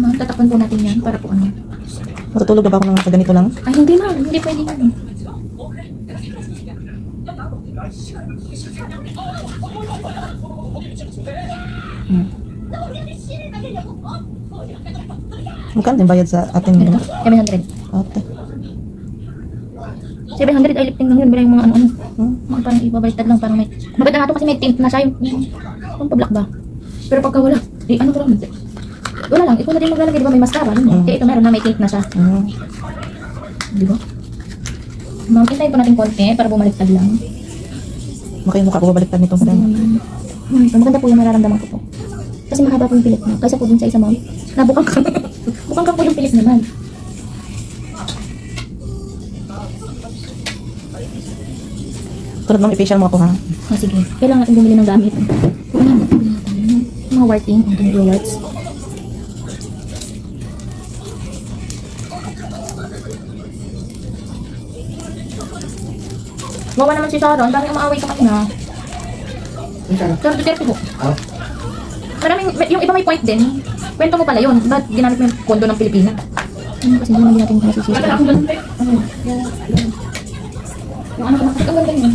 Ma'am, tatakpan po natin yan para po ano. Matutulog na ba ako ng ganito lang? Ay, hindi ma'am. Hindi pwede yan. Magkano din bayad sa ating Ito, 700. ate? 700 ay lifting lang yun. Bila yung mga ano-ano. Mga parang ibabaliktad lang. Parang may... Maganda nga ito kasi may tint na siya yung pablock ba. Pero pagka wala, eh ano ko lang. Wala lang. Ikaw na din maglalagay. Diba may mascara? Kaya ito meron na may tint na siya. Diba? Ma'am, hintayin po natin konti para bumaliktad lang. Baka yung mukha ko babaliktad nito. Maganda po yung nararamdaman ko po. Kasi mahaba po yung pilit mo. Kaysa po din sa isa ma'am. Nabukang ka. Bukang ka po yung pilit naman. Tulad ma'am, i-facial mo ako ha. Oh, sige. Kailangan natin bumili ng gamit. Mga working. Ang rewards. Wawa naman si Sarah. Ang dami umaaway sa kanya. Pero Duterte po. Maraming, yung iba may point din. Kwento mo pala yun. Ba't ginamit mo yung kondo ng Pilipina? Kasi hindi naman natin masisisi. Yung ano ko na kasi ang ganda yun.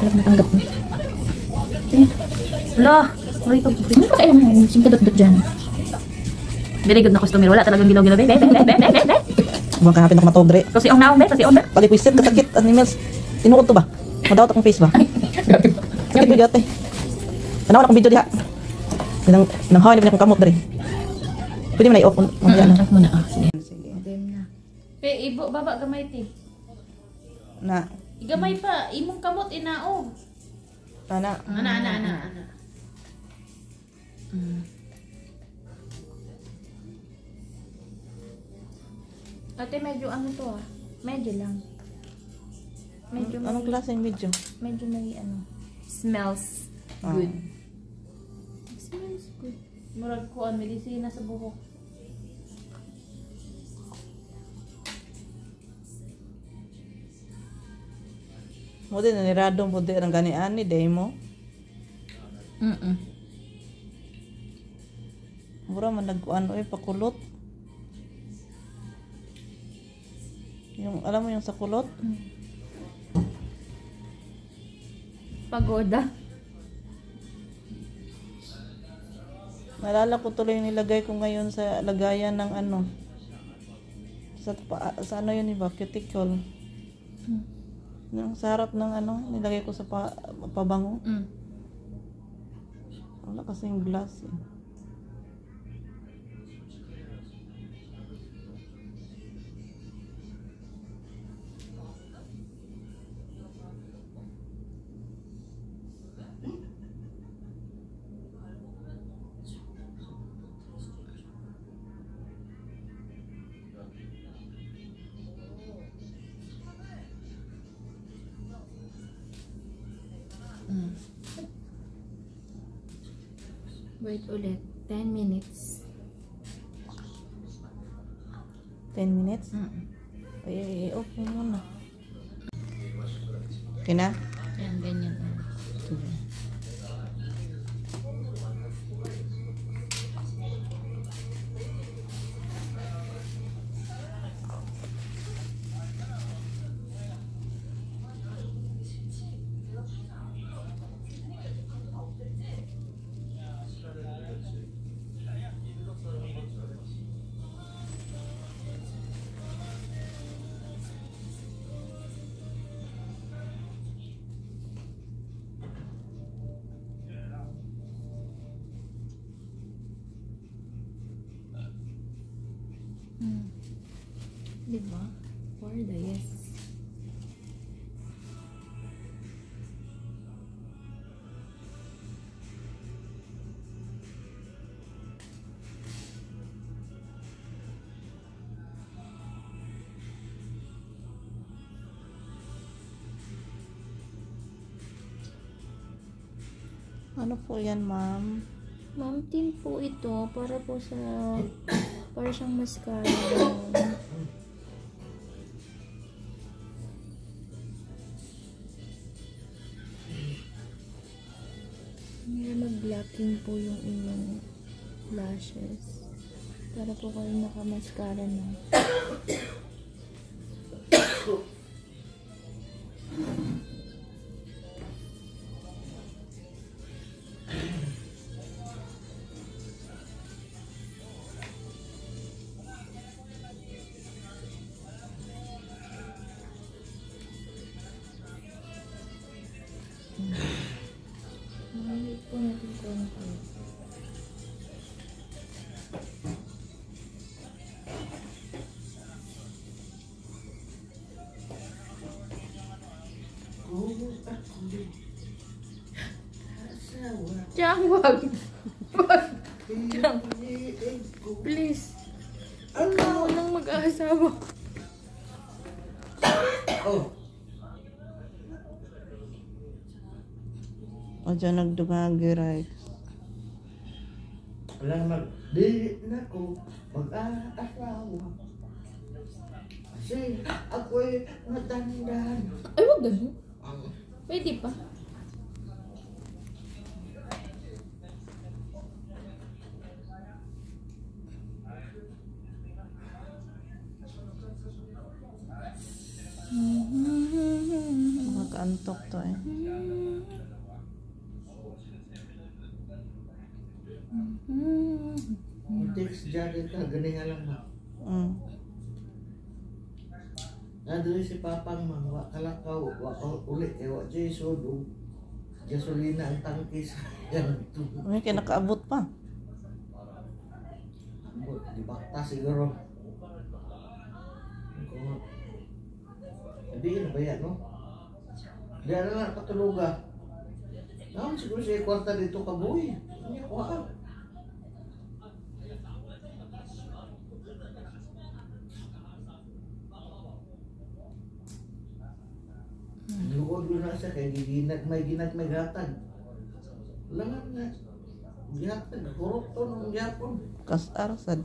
Wala ko natanggap mo. Wala. Wala ito. Hindi pa kailan mo. Singkadot-dot dyan. Very good na customer. Wala talagang gilaw-gilaw. Huwag kahapin ako matogre. Kasi ang naong, kasi on. Palikwisit, kasakit, animals. Tinuod to ba? Madawat akong face ba? Sakit video ate. Tanawan akong video diha. Nanghawan naman akong kamot dari. Pwede mo na i-off. Off mo na. Sige. Sige. Game na. Ibo, baba gamay ti. Na. Igamay pa. Imong kamot inaog. Ana. Ana. Ate, medyo ano to ah. Medyo lang. Medyo may, Anong klase yung video? medyo may ano. Smells good. Smells good. Murag ko ang medisina sa buhok. Mo din, niradong po din ang ganian ni Demo. Mura man nagkuan pakulot. Yung, alam mo yung sa kulot? Pagoda. Nalala ko tuloy yung nilagay ko ngayon sa lagayan ng ano. Sa ano yun iba? Cuticle. Yung sa harap ng ano, nilagay ko sa pabango. Wala kasi yung glass eh. Wait ulit. 10 minutes. 10 minutes? Ay, off mo muna. Okay na? Ayan, ganyan. Sige. Diba? For the yes. Ano po yan, ma'am? Ma'am, tin po ito para po sa para siyang mascara. May mag-blocking po yung inyong lashes. Para po kayo nakamaskara na. Mahigit po natin konti. Chang, wag. Wag. Chang. Please. Ano lang mag-aasawa. Oh, O dyan nagdugagi, right? wala naman. Di na ko mag-aasawa. Kasi ako'y matandaan. Ay, wag ganun. Pwede pa. Makakaantok to eh. Text dyan ka, ganing alam mo. Nandun si Papang man, wakalakaw, wakaw ulit, wak Jason, gasolina ang tangkis. Yan, ito. May kaya nakaabot pa. Di bakta siguro. Hindi yun, bayan, no? Di ano na, patuluga. Naman siguro siya kwarta dito kabuhi. Hindi ko ka. Lugod ko na siya, kaya may gatag. Langan na. Gatag, hurot to nung yapon. Kas-arsad.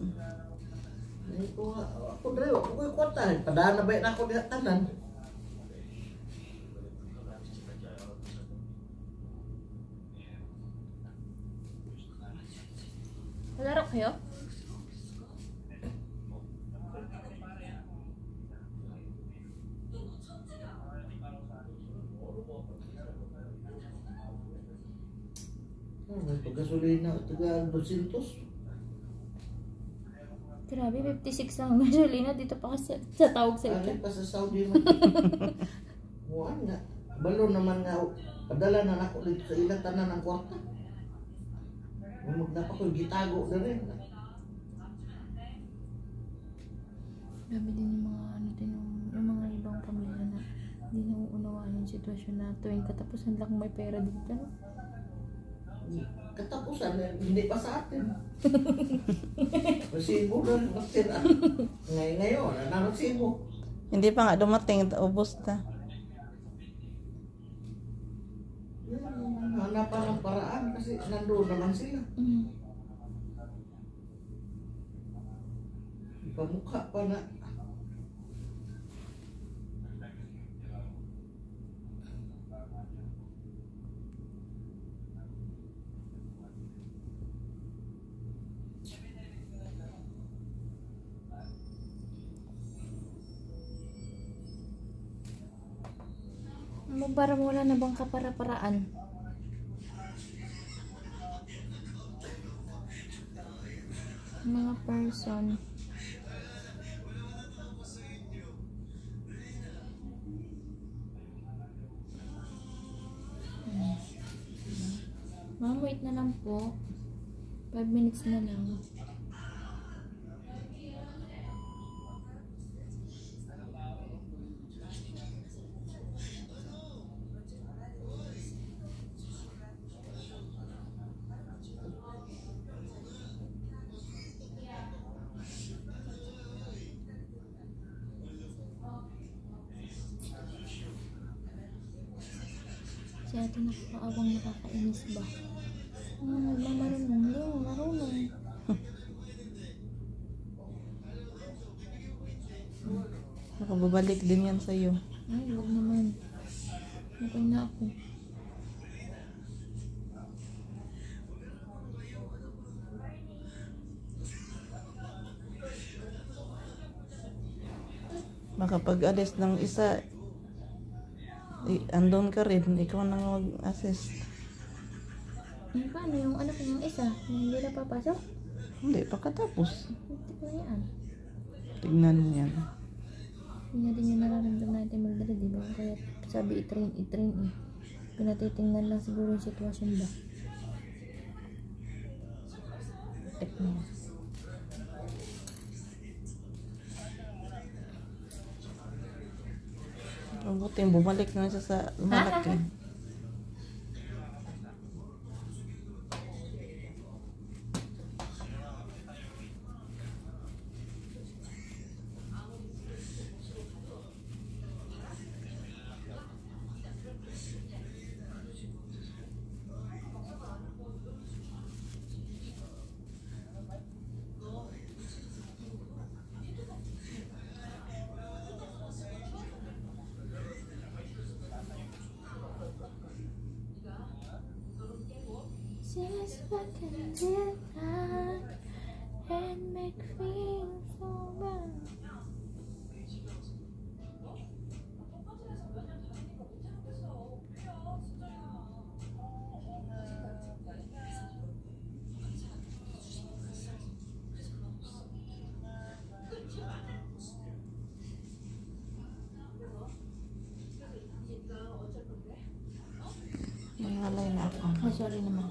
Hindi ko nga. Ako dre, ako ko'y kwarta. Padaan na ba na ako diha tanan? Malaro kayo? May pagkasolina, taga 200. Grabe, 56 ang gasolina dito pa kasi sa tawag sa ito. Ano pa sa Saudi mo? Muan nga. Balo naman nga, padala na ako dito sa ilang tanan ng kwarta. Magdapa ko, gitago na rin. Grabe din yung mga ano din yung mga ibang pamilya na hindi nauunawaan yung sitwasyon na tuwing katapusan lang may pera dito. No? Katapusan, hindi pa sa atin. Resibo na natira. Ngayon, ano resibo? Hindi pa nga dumating, ubos na. Hanapan ng paraan kasi nandoon naman sila. Pamukha pa na. Parang wala na bang kapara-paraan? Mga person. Ma'am, wait na lang po. 5 minutes na lang. Si ate nakakaawang nakakainis ba? Marunong. Hindi mo marunong. Nakababalik din yan sa'yo. Ay, huwag naman. Okay na ako. Baka pag alis ng isa, andun ka rin, ikaw nang mag-assist. Paano yung anak yung isa? Yung hindi na papasok? Hindi, pagkatapos. Hindi ko yan. Tignan mo yan. Hindi natin yung nararamdaman natin magdala, di ba? Kaya sabi i-train eh. Pinatitingnan lang siguro yung sitwasyon ba. Tek na yan. Mabuti, bumalik na siya sa lumalaki. Just what can do that and make feel so bad. Nangalay na ako. Oh, sorry naman.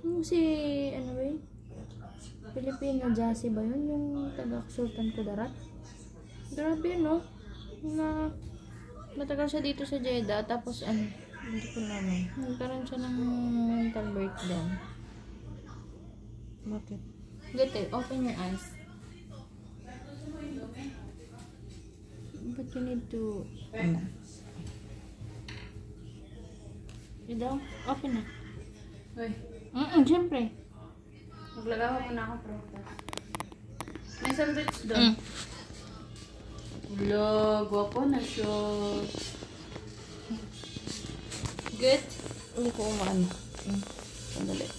Yung si, ano ba yun? Filipino Jassy ba yun? Yung taga-Sultan Kudarat? Grabe yun, no? Na, matagal siya dito sa Jeddah, tapos ano, hindi ko naman. Nagkaroon siya ng mental breakdown. Bakit? Get it, open your eyes. But you need to, Ano? yun daw, open na. Uy, Siyempre. maglagawa muna ako prutas. May sandwich doon. Hello, gwapo na siya. Good? Hindi ko umaan. Sandali.